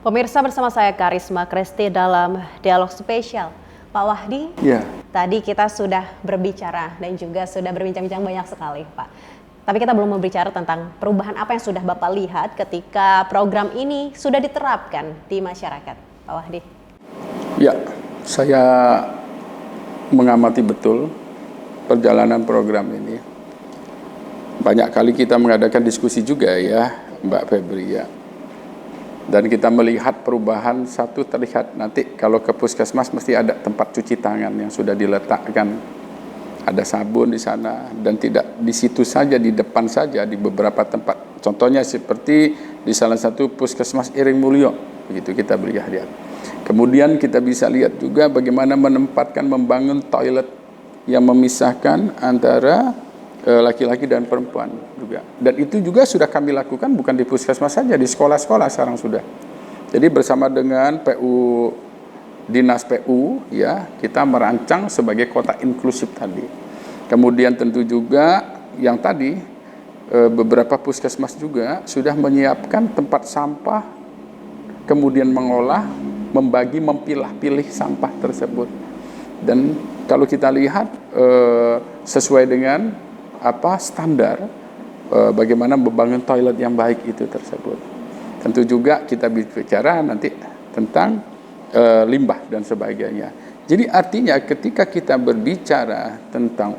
Pemirsa, bersama saya Karisma Kresti dalam dialog spesial. Pak Wahdi, tadi kita sudah berbicara dan juga sudah berbincang-bincang banyak sekali, Pak. Tapi kita belum berbicara tentang perubahan apa yang sudah Bapak lihat ketika program ini sudah diterapkan di masyarakat, Pak Wahdi. Ya, saya mengamati betul perjalanan program ini. Banyak kali kita mengadakan diskusi juga ya, Mbak Febri ya. Dan kita melihat perubahan satu terlihat nanti kalau ke puskesmas mesti ada tempat cuci tangan yang sudah diletakkan, ada sabun di sana, dan tidak di situ saja, di depan saja, di beberapa tempat. Contohnya seperti di salah satu puskesmas Iring Mulyo, begitu kita lihat. Kemudian kita bisa lihat juga bagaimana membangun toilet yang memisahkan antara laki-laki dan perempuan juga. Dan itu juga sudah kami lakukan bukan di puskesmas saja, di sekolah-sekolah sekarang sudah. Jadi bersama dengan PU, Dinas PU ya, kita merancang sebagai kota inklusif tadi. Kemudian tentu juga yang tadi beberapa puskesmas juga sudah menyiapkan tempat sampah, kemudian mengolah, membagi, memilah-pilih sampah tersebut. Dan kalau kita lihat sesuai dengan standar bagaimana membangun toilet yang baik itu tersebut. Tentu juga kita bicara nanti tentang limbah dan sebagainya. Jadi artinya ketika kita berbicara tentang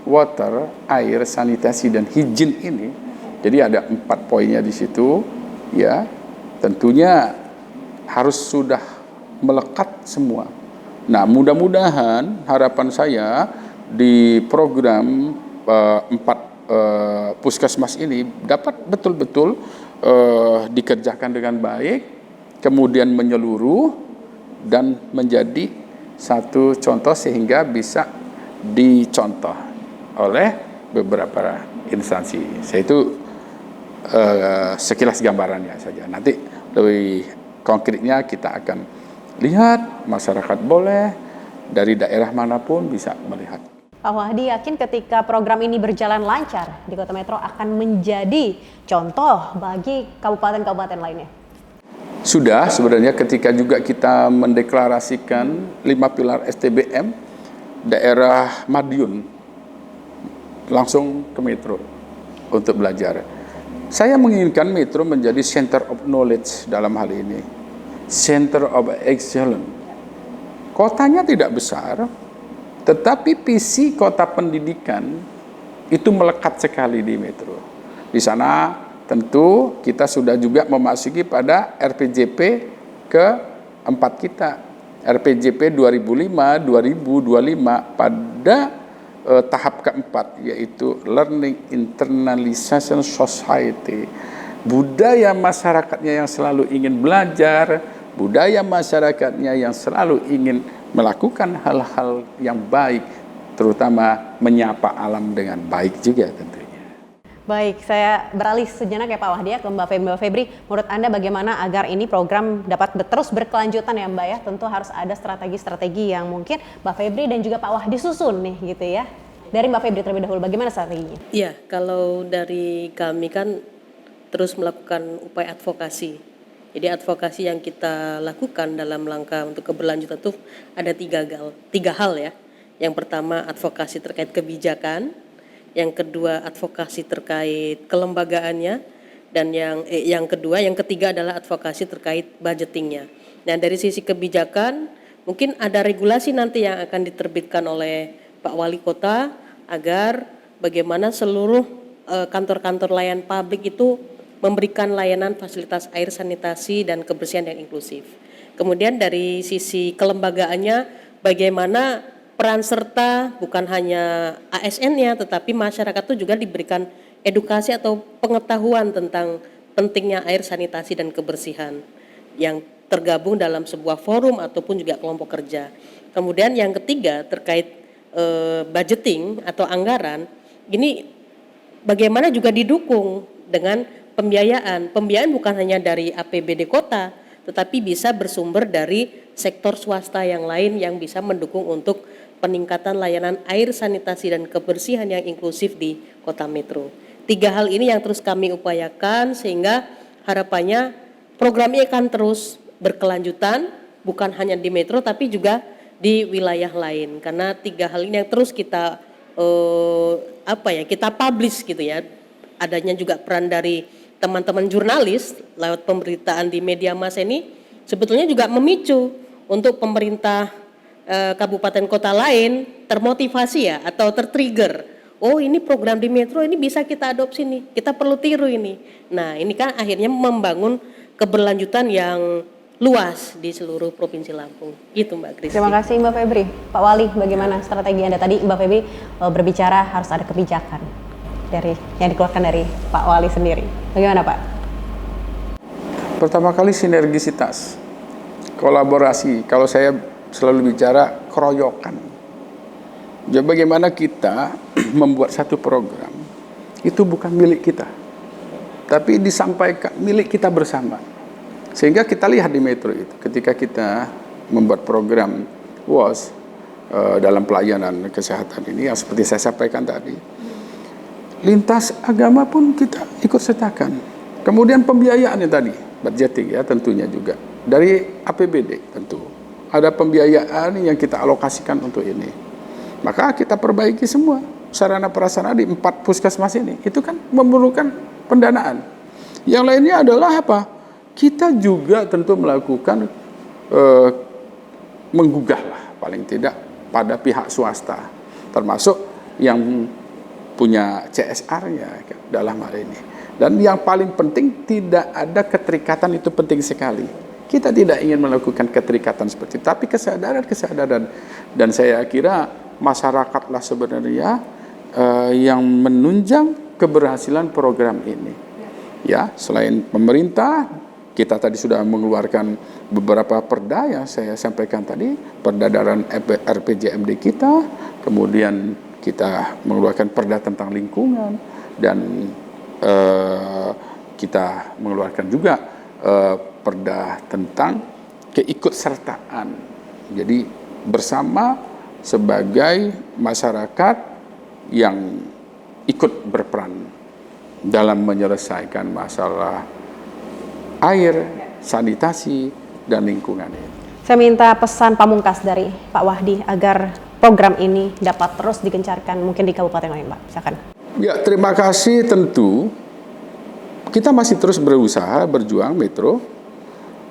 water, air, sanitasi dan higien ini, jadi ada 4 poinnya di situ ya. Tentunya harus sudah melekat semua. Nah, mudah-mudahan harapan saya di program 4 puskesmas ini dapat betul-betul dikerjakan dengan baik, kemudian menyeluruh dan menjadi satu contoh sehingga bisa dicontoh oleh beberapa instansi. Saya itu sekilas gambarannya saja. Nanti lebih konkretnya kita akan lihat, masyarakat boleh dari daerah manapun bisa melihat. Pak Wahdi yakin ketika program ini berjalan lancar di Kota Metro akan menjadi contoh bagi kabupaten-kabupaten lainnya? Sudah sebenarnya ketika juga kita mendeklarasikan 5 pilar STBM, daerah Madiun langsung ke Metro untuk belajar. Saya menginginkan Metro menjadi center of knowledge dalam hal ini, center of excellence. Kotanya tidak besar, tetapi visi kota pendidikan itu melekat sekali di Metro. Di sana tentu kita sudah juga memasuki pada RPJP ke-4 kita. RPJP 2005-2025 pada tahap ke-4, yaitu Learning Internalization Society. Budaya masyarakatnya yang selalu ingin belajar, budaya masyarakatnya yang selalu ingin melakukan hal-hal yang baik, terutama menyapa alam dengan baik juga tentunya. Baik, saya beralih sejenak ya Pak Wahdi ke Mbak Febri. Menurut Anda bagaimana agar ini program dapat terus berkelanjutan ya Mbak ya? Tentu harus ada strategi-strategi yang mungkin Mbak Febri dan juga Pak Wahdi susun nih gitu ya. Dari Mbak Febri terlebih dahulu, bagaimana strateginya? Iya, kalau dari kami kan terus melakukan upaya advokasi. Jadi advokasi yang kita lakukan dalam langkah untuk keberlanjutan itu ada tiga hal ya. Yang pertama advokasi terkait kebijakan, yang kedua advokasi terkait kelembagaannya, dan yang ketiga adalah advokasi terkait budgetingnya. Nah dari sisi kebijakan mungkin ada regulasi nanti yang akan diterbitkan oleh Pak Wali Kota agar bagaimana seluruh kantor-kantor layanan publik itu memberikan layanan fasilitas air, sanitasi, dan kebersihan yang inklusif. Kemudian dari sisi kelembagaannya, bagaimana peran serta bukan hanya ASN-nya, tetapi masyarakat itu juga diberikan edukasi atau pengetahuan tentang pentingnya air, sanitasi, dan kebersihan yang tergabung dalam sebuah forum ataupun juga kelompok kerja. Kemudian yang ketiga terkait budgeting atau anggaran, ini bagaimana juga didukung dengan pembiayaan bukan hanya dari APBD kota, tetapi bisa bersumber dari sektor swasta yang lain yang bisa mendukung untuk peningkatan layanan air, sanitasi, dan kebersihan yang inklusif di Kota Metro. 3 hal ini yang terus kami upayakan sehingga harapannya program ini akan terus berkelanjutan, bukan hanya di Metro tapi juga di wilayah lain, karena 3 hal ini yang terus kita kita publish gitu ya. Adanya juga peran dari teman-teman jurnalis lewat pemberitaan di media massa ini sebetulnya juga memicu untuk pemerintah kabupaten kota lain termotivasi ya, atau tertrigger. Oh, ini program di Metro ini bisa kita adopsi nih, kita perlu tiru ini. Nah, ini kan akhirnya membangun keberlanjutan yang luas di seluruh Provinsi Lampung. Itu Mbak Kristi. Terima kasih Mbak Febri. Pak Wali, bagaimana strategi Anda? Tadi Mbak Febri berbicara harus ada kebijakan dari yang dikeluarkan dari Pak Wali sendiri. Bagaimana Pak? Pertama kali sinergisitas, kolaborasi. Kalau saya selalu bicara keroyokan. Jadi bagaimana kita membuat satu program, itu bukan milik kita, tapi disampaikan milik kita bersama. Sehingga kita lihat di Metro itu, ketika kita membuat program WOS dalam pelayanan kesehatan ini, yang seperti saya sampaikan tadi, lintas agama pun kita ikut sertakan. Kemudian pembiayaannya tadi, budgeting ya tentunya juga, dari APBD tentu. Ada pembiayaan yang kita alokasikan untuk ini. Maka kita perbaiki semua sarana prasarana di 4 puskesmas ini. Itu kan memerlukan pendanaan. Yang lainnya adalah apa? Kita juga tentu melakukan menggugah lah paling tidak pada pihak swasta, termasuk yang punya CSR-nya dalam hal ini. Dan yang paling penting tidak ada keterikatan, itu penting sekali. Kita tidak ingin melakukan keterikatan seperti itu, tapi kesadaran. Dan saya kira masyarakatlah sebenarnya yang menunjang keberhasilan program ini. Ya, selain pemerintah, kita tadi sudah mengeluarkan beberapa perda yang saya sampaikan tadi, perda dalam RPJMD kita, kemudian kita mengeluarkan perda tentang lingkungan, dan kita mengeluarkan juga perda tentang keikutsertaan. Jadi bersama sebagai masyarakat yang ikut berperan dalam menyelesaikan masalah air, sanitasi, dan lingkungan. Saya minta pesan pamungkas dari Pak Wahdi agar program ini dapat terus digencarkan mungkin di kabupaten lain, Pak. Silakan. Ya, terima kasih. Tentu kita masih terus berusaha, berjuang Metro,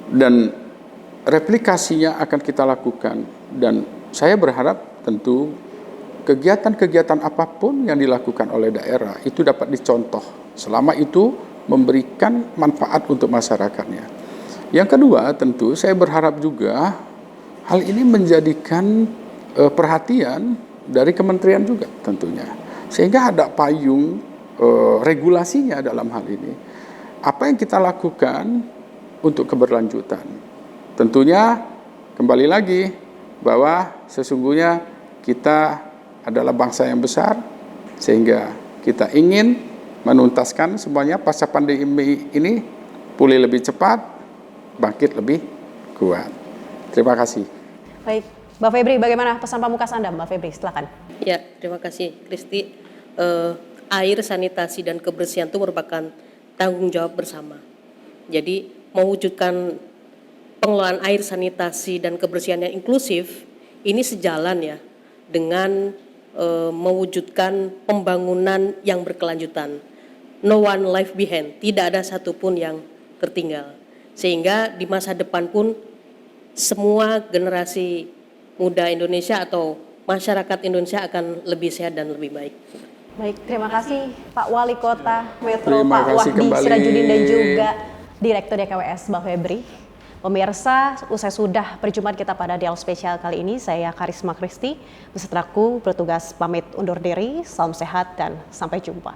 dan replikasinya akan kita lakukan. Dan saya berharap tentu kegiatan-kegiatan apapun yang dilakukan oleh daerah itu dapat dicontoh, selama itu memberikan manfaat untuk masyarakatnya. Yang kedua, tentu saya berharap juga hal ini menjadikan perhatian dari kementerian juga tentunya, sehingga ada payung regulasinya dalam hal ini. Apa yang kita lakukan untuk keberlanjutan? Tentunya kembali lagi bahwa sesungguhnya kita adalah bangsa yang besar, sehingga kita ingin menuntaskan semuanya pasca pandemi ini, pulih lebih cepat, bangkit lebih kuat. Terima kasih. Baik, Mbak Febri, bagaimana pesan pamungkas Anda, Mbak Febri? Silakan. Ya, terima kasih, Kristi. Air, sanitasi, dan kebersihan itu merupakan tanggung jawab bersama. Jadi, mewujudkan pengelolaan air, sanitasi, dan kebersihan yang inklusif, ini sejalan ya dengan mewujudkan pembangunan yang berkelanjutan. No one left behind, tidak ada satupun yang tertinggal. Sehingga di masa depan pun semua generasi muda Indonesia atau masyarakat Indonesia akan lebih sehat dan lebih baik. Baik, terima kasih Pak Wali Kota Metro, Terima Pak kasih Wahdi kembali. Sirajudin, dan juga Direktur DKWS Mbak Febri. Pemirsa, usai sudah perjumpaan kita pada dialog spesial kali ini, saya Karisma Kristi besertaku bertugas pamit undur diri. Salam sehat dan sampai jumpa.